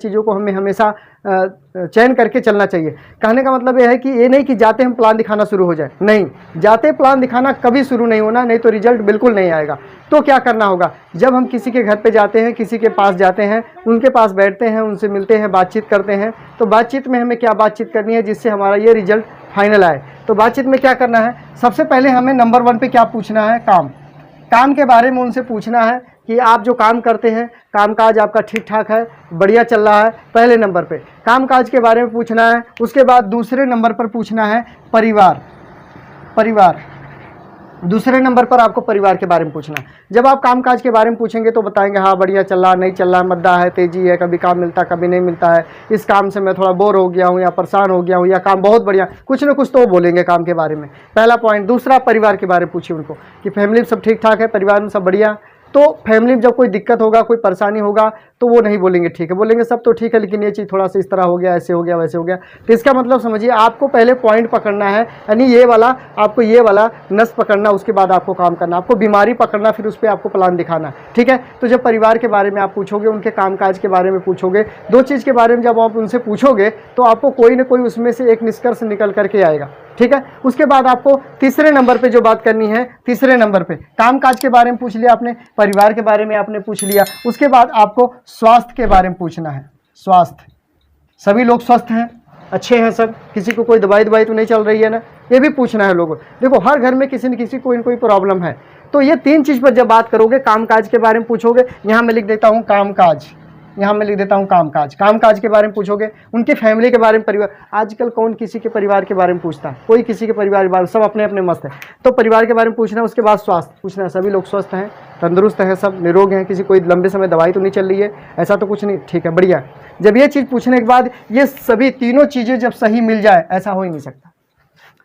चीज़ों को हमें हमेशा चयन करके चलना चाहिए। कहने का मतलब यह है कि ये नहीं कि जाते हम प्लान दिखाना शुरू हो जाए, नहीं, जाते प्लान दिखाना कभी शुरू नहीं होना, नहीं तो रिजल्ट बिल्कुल नहीं आएगा। तो क्या करना होगा, जब हम किसी के घर पे जाते हैं, किसी के पास जाते हैं, उनके पास बैठते हैं, उनसे मिलते हैं, बातचीत करते हैं, तो बातचीत में हमें क्या बातचीत करनी है जिससे हमारा ये रिजल्ट फाइनल आए। तो बातचीत में क्या करना है, सबसे पहले हमें नंबर 1 पे क्या पूछना है, काम के बारे में उनसे पूछना है कि आप जो काम करते हैं, कामकाज आपका ठीक ठाक है, बढ़िया चल रहा है। पहले नंबर पे कामकाज के बारे में पूछना है। उसके बाद दूसरे नंबर पर पूछना है परिवार। दूसरे नंबर पर आपको परिवार के बारे में पूछना है। जब आप कामकाज के बारे में पूछेंगे तो बताएंगे हाँ बढ़िया चल रहा, नहीं चल रहा, मद्दा है, तेजी है, कभी काम मिलता कभी नहीं मिलता है, इस काम से मैं थोड़ा बोर हो गया हूँ या परेशान हो गया हूँ, या काम बहुत बढ़िया, कुछ ना कुछ तो बोलेंगे काम के बारे में। पहला पॉइंट। दूसरा, परिवार के बारे में पूछिए उनको कि फैमिली सब ठीक ठाक है, परिवार में सब बढ़िया। तो फैमिली में जब कोई दिक्कत होगा, कोई परेशानी होगा, तो वो नहीं बोलेंगे ठीक है, बोलेंगे सब तो ठीक है लेकिन ये चीज़ थोड़ा सा इस तरह हो गया, ऐसे हो गया, वैसे हो गया। तो इसका मतलब समझिए, आपको पहले पॉइंट पकड़ना है, यानी ये वाला, आपको ये वाला नस पकड़ना, उसके बाद आपको काम करना, आपको बीमारी पकड़ना, फिर उस पर आपको प्लान दिखाना, ठीक है। तो जब परिवार के बारे में आप पूछोगे, उनके कामकाज के बारे में पूछोगे, दो चीज़ के बारे में जब आप उनसे पूछोगे तो आपको कोई ना कोई उसमें से एक निष्कर्ष निकल करके आएगा, ठीक है। उसके बाद आपको तीसरे नंबर पे जो बात करनी है, तीसरे नंबर पे कामकाज के बारे में पूछ लिया आपने, परिवार के बारे में आपने पूछ लिया, उसके बाद आपको स्वास्थ्य के बारे में पूछना है। स्वास्थ्य, सभी लोग स्वस्थ हैं, अच्छे हैं सब, किसी को कोई दवाई तो नहीं चल रही है ना, ये भी पूछना है लोगों। देखो हर घर में किसी न किसी कोई न कोई प्रॉब्लम है। तो ये 3 चीज़ पर जब बात करोगे, कामकाज के बारे में पूछोगे, यहाँ मैं लिख देता हूँ कामकाज, यहाँ मैं लिख देता हूँ कामकाज के बारे में पूछोगे, उनके फैमिली के बारे में, परिवार, आजकल कौन किसी के परिवार के बारे में पूछता है, कोई किसी के परिवार के बारे में, सब अपने अपने मस्त है। तो परिवार के बारे में पूछना है। उसके बाद स्वास्थ्य पूछना है, सभी लोग स्वस्थ हैं, तंदुरुस्त हैं, सब निरोग हैं, किसी कोई लंबे समय दवाई तो नहीं चल रही है, ऐसा तो कुछ नहीं, ठीक है, बढ़िया। जब ये चीज़ पूछने के बाद ये सभी तीनों चीज़ें जब सही मिल जाए, ऐसा हो ही नहीं सकता,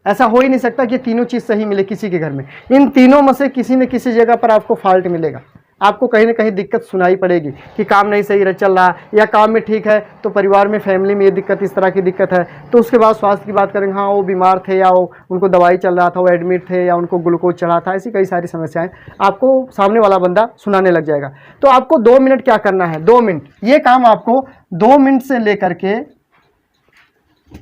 ऐसा हो ही नहीं सकता कि तीनों चीज़ सही मिले किसी के घर में। इन तीनों में से किसी न किसी जगह पर आपको फॉल्ट मिलेगा, आपको कहीं ना कहीं दिक्कत सुनाई पड़ेगी कि काम नहीं सही चल रहा, या काम में ठीक है तो परिवार में, फैमिली में ये दिक्कत, इस तरह की दिक्कत है। तो उसके बाद स्वास्थ्य की बात करेंगे, हाँ वो बीमार थे, या वो उनको दवाई चल रहा था, वो एडमिट थे, या उनको ग्लूकोज चढ़ा था, ऐसी कई सारी समस्याएं आपको सामने वाला बंदा सुनाने लग जाएगा। तो आपको 2 मिनट क्या करना है, 2 मिनट, ये काम आपको 2 मिनट से लेकर के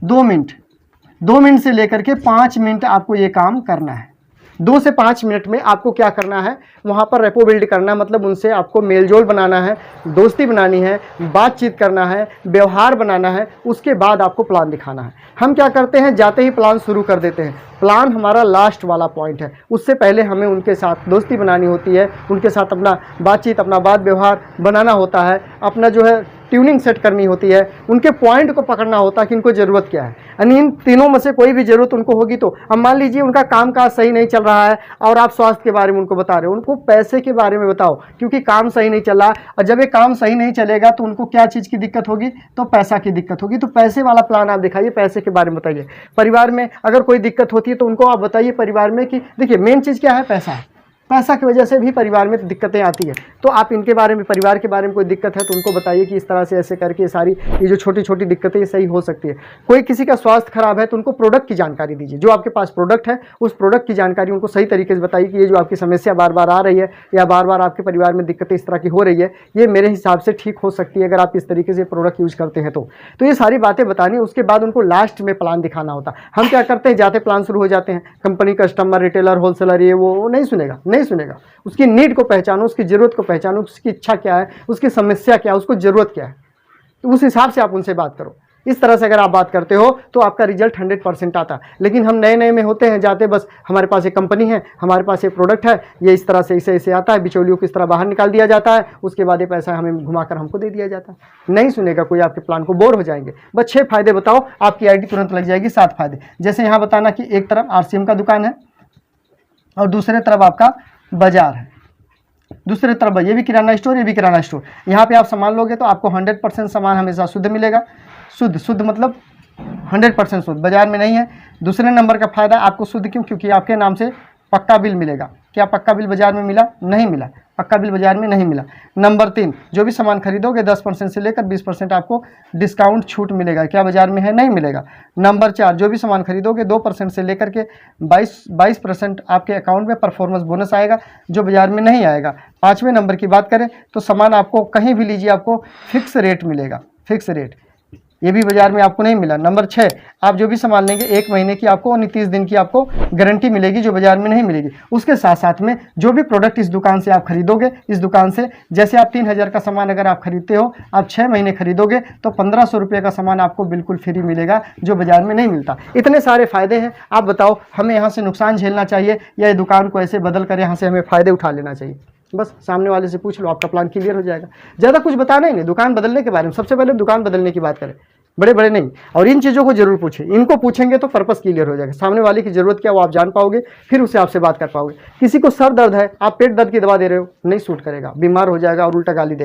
2 मिनट से लेकर के 5 मिनट आपको ये काम करना है। 2 से 5 मिनट में आपको क्या करना है, वहाँ पर रेपो बिल्ड करना है, मतलब उनसे आपको मेलजोल बनाना है, दोस्ती बनानी है, बातचीत करना है, व्यवहार बनाना है। उसके बाद आपको प्लान दिखाना है। हम क्या करते हैं, जाते ही प्लान शुरू कर देते हैं। प्लान हमारा लास्ट वाला पॉइंट है, उससे पहले हमें उनके साथ दोस्ती बनानी होती है, उनके साथ अपना बातचीत, अपना बात व्यवहार बनाना होता है, अपना जो है ट्यूनिंग सेट करनी होती है, उनके पॉइंट को पकड़ना होता है कि इनको ज़रूरत क्या है। यानी इन तीनों में से कोई भी ज़रूरत उनको होगी तो, अब मान लीजिए उनका कामकाज सही नहीं चल रहा है और आप स्वास्थ्य के बारे में उनको बता रहे हो, उनको पैसे के बारे में बताओ, क्योंकि काम सही नहीं चल रहा, और जब ये काम सही नहीं चलेगा तो उनको क्या चीज़ की दिक्कत होगी, तो पैसा की दिक्कत होगी। तो पैसे वाला प्लान आप दिखाइए, पैसे के बारे में बताइए। परिवार में अगर कोई दिक्कत होती है तो उनको आप बताइए परिवार में कि देखिए मेन चीज़ क्या है, पैसा है, पैसा की वजह से भी परिवार में दिक्कतें आती है। तो आप इनके बारे में, परिवार के बारे में कोई दिक्कत है तो उनको बताइए कि इस तरह से ऐसे करके सारी ये जो छोटी छोटी दिक्कतें ये सही हो सकती है। कोई किसी का स्वास्थ्य खराब है तो उनको प्रोडक्ट की जानकारी दीजिए, जो आपके पास प्रोडक्ट है उस प्रोडक्ट की जानकारी उनको सही तरीके से बताइए कि ये जो आपकी समस्या बार बार आ रही है, या बार बार आपके परिवार में दिक्कतें इस तरह की हो रही है, ये मेरे हिसाब से ठीक हो सकती है अगर आप इस तरीके से प्रोडक्ट यूज करते हैं तो ये सारी बातें बतानी। उसके बाद उनको लास्ट में प्लान दिखाना होता है। हम क्या करते हैं, जाते प्लान शुरू हो जाते हैं, कंपनी, कस्टमर, रिटेलर, होलसेलर, ये वो नहीं सुनेगा। उसकी नीड को पहचानो, उसकी ज़रूरत को पहचानो, उसकी इच्छा क्या है, उसकी समस्या क्या है, उसको ज़रूरत क्या है, तो उस हिसाब से आप उनसे बात करो। इस तरह से अगर आप बात करते हो तो आपका रिजल्ट 100% आता है। लेकिन हम नए में होते हैं, जाते बस हमारे पास एक कंपनी है, हमारे पास एक प्रोडक्ट है, ये इस तरह से इसे आता है, बिचौलियों को इस तरह बाहर निकाल दिया जाता है, उसके बाद ये पैसा हमें घुमाकर हमको दे दिया जाता है। नहीं सुनेगा कोई आपके प्लान को, बोर हो जाएंगे। बस 6 फायदे बताओ, आपकी आईडी तुरंत लग जाएगी। 7 फायदे, जैसे यहाँ बताना कि एक तरफ RCM का दुकान है और दूसरे तरफ आपका बाजार है, दूसरे तरफ ये भी किराना स्टोर, ये भी किराना स्टोर। यहाँ पे आप सामान लोगे तो आपको 100% सामान हमेशा शुद्ध मिलेगा। शुद्ध मतलब 100% शुद्ध, बाजार में नहीं है। दूसरे नंबर का फायदा आपको शुद्ध क्यों, क्योंकि आपके नाम से पक्का बिल मिलेगा। क्या पक्का बिल बाजार में मिला? नहीं मिला, पक्का बिल बाजार में नहीं मिला। नंबर 3, जो भी सामान खरीदोगे 10% से लेकर 20% आपको डिस्काउंट छूट मिलेगा। क्या बाजार में है? नहीं मिलेगा। नंबर 4, जो भी सामान खरीदोगे 2% से लेकर के 22% आपके अकाउंट में परफॉर्मेंस बोनस आएगा, जो बाजार में नहीं आएगा। 5वें नंबर की बात करें तो सामान आपको कहीं भी लीजिए आपको फिक्स रेट मिलेगा। फिक्स रेट, ये भी बाजार में आपको नहीं मिला। नंबर 6, आप जो भी सामान लेंगे 1 महीने की आपको और 30 दिन की आपको गारंटी मिलेगी, जो बाजार में नहीं मिलेगी। उसके साथ साथ में जो भी प्रोडक्ट इस दुकान से आप खरीदोगे, इस दुकान से जैसे आप 3000 का सामान अगर आप खरीदते हो, आप 6 महीने खरीदोगे तो 1500 रुपये का सामान आपको बिल्कुल फ्री मिलेगा, जो बाजार में नहीं मिलता। इतने सारे फायदे हैं। आप बताओ हमें यहाँ से नुकसान झेलना चाहिए या ये दुकान को ऐसे बदल कर यहाँ से हमें फ़ायदे उठा लेना चाहिए? बस सामने वाले से पूछ लो, आपका प्लान क्लियर हो जाएगा। ज़्यादा कुछ बताना ही नहीं दुकान बदलने के बारे में। सबसे पहले दुकान बदलने की बात करें, बड़े बड़े नहीं। और इन चीज़ों को जरूर पूछें, इनको पूछेंगे तो पर्पस क्लियर हो जाएगा। सामने वाले की जरूरत क्या वो आप जान पाओगे, फिर उसे आपसे बात कर पाओगे। किसी को सर दर्द है, आप पेट दर्द की दवा दे रहे हो, नहीं सूट करेगा, बीमार हो जाएगा और उल्टा गाली दे